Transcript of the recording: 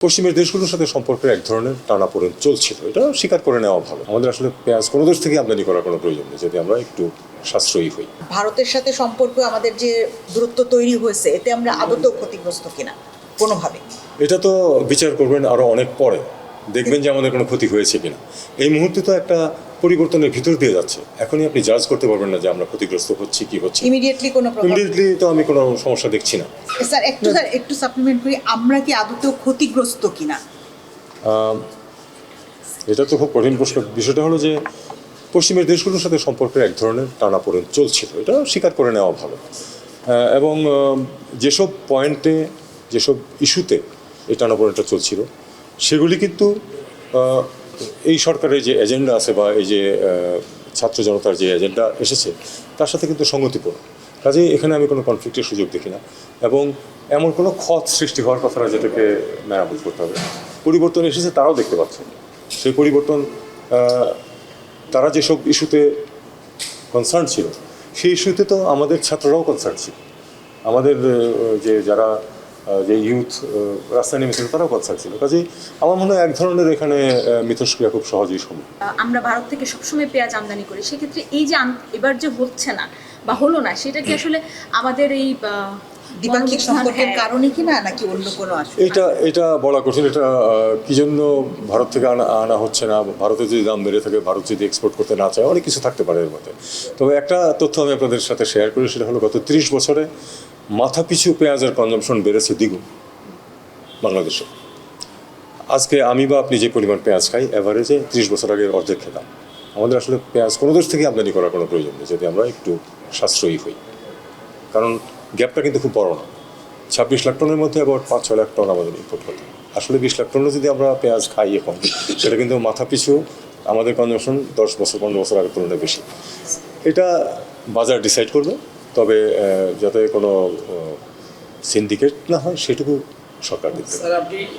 পশ্চিমের দেশগুলোর সাথে সম্পর্কের এক ধরনের টানাপোড়েন চলছিল, এটা স্বীকার করে নেওয়া ভালো। আমাদের আসলে পেঁয়াজ কোনো দেশ থেকে আমদানি করার কোনো প্রয়োজন নেই যদি আমরা একটু সাশ্রয়ী হই। ভারতের সাথে সম্পর্ক আমাদের যে দূরত্ব তৈরি হয়েছে, এতে আমরা আদতেও ক্ষতিগ্রস্ত কিনা কোনোভাবে? এটা তো বিচার করবেন আরও অনেক পরে, দেখবেন যে আমাদের কোনো ক্ষতি হয়েছে কিনা। এই মুহূর্তে তো একটা পরিবর্তনের ভিতর দিয়ে যাচ্ছে, এখনই আপনি জাজ করতে পারবেন না যে আমরা ক্ষতিগ্রস্ত হচ্ছি কি হচ্ছে। ইমিডিয়েটলি কোনো প্রভাব? ইমিডিয়েটলি তো আমি কোনো সমস্যা দেখছি না। স্যার একটু সাপ্লিমেন্ট করি, আমরা কি আদতেও ক্ষতিগ্রস্ত কিনা? এটা তো খুব কঠিন প্রশ্ন। বিষয়টা হলো যে পশ্চিমের দেশগুলোর সাথে সম্পর্কের এক ধরনের টানাপোড়েন চলছিল, এটা স্বীকার করে নেওয়া ভালো। এবং যেসব পয়েন্টে, যেসব ইস্যুতে এই টানাপোড়েনটা চলছিল, সেগুলি কিন্তু এই সরকারের যে এজেন্ডা আছে বা এই যে ছাত্র জনতার যে এজেন্ডা এসেছে তার সাথে কিন্তু সঙ্গতিপূর্ণ। কাজেই এখানে আমি কোনো কনফ্লিক্টের সুযোগ দেখি না, এবং এমন কোনো ক্ষত সৃষ্টি হওয়ার কথা না যেটাকে মেরামত করতে হবে। পরিবর্তন এসেছে তারাও দেখতে পাচ্ছে, সেই পরিবর্তন তারা যেসব ইস্যুতে কনসার্ন ছিল সেই ইস্যুতে তো আমাদের ছাত্ররাও কনসার্ন ছিল, আমাদের যে যারা যে ইউথ রাস্তায় নেমেছিল তারাও কনসার্ন ছিল। কাজেই আমার মনে হয় এক ধরনের এখানে মিথস্ক্রিয়া খুব সহজেই সম্ভব। আমরা ভারত থেকে সবসময় পেঁয়াজ আমদানি করি, সেক্ষেত্রে এই যে এবার যে হচ্ছে না বা হলো না, সেটা কি আসলে আমাদের এই দ্বিপাক্ষিক সম্পর্কের কারণে কিনা, নাকি অন্য কোনো আসলে? এটা বলা কঠিন। এটা কি জন্য ভারত থেকে আনা হচ্ছে না, ভারতে যদি দাম বেড়ে থাকে, ভারত যদি এক্সপোর্ট করতে না চায়, অনেক কিছু থাকতে পারে এর মধ্যে। তবে একটা তথ্য আমি আপনাদের সাথে শেয়ার করি, সেটা হলো গত 30 বছরে মাথাপিছু পেঁয়াজের কনজাম্পশন বেড়েছে দ্বিগুণ বাংলাদেশে। আজকে আমি বা আপনি যে পরিমাণ পেঁয়াজ খাই, অ্যাভারেজে 30 বছর আগে অর্ধেক খেতাম। আমাদের আসলে পেঁয়াজ কোনো দেশ থেকে আমদানি করার কোনো প্রয়োজন নেই যদি আমরা একটু সাশ্রয়ী হই, কারণ গ্যাপটা কিন্তু খুব বড় না। 26 লাখ টনের মধ্যে আবার 5-6 লাখ টন আমাদের ইম্পোর্ট করতে হবে। আসলে 20 লাখ টনও যদি আমরা পেঁয়াজ খাই এখন, সেটা কিন্তু মাথা পিছু আমাদের কনজাম্পশন 10-15 বছর আগের তুলনায় বেশি। এটা বাজার ডিসাইড করবে, তবে যাতে কোনো সিন্ডিকেট না হয় সেটুকু সরকার দেখবে। স্যার, আপনি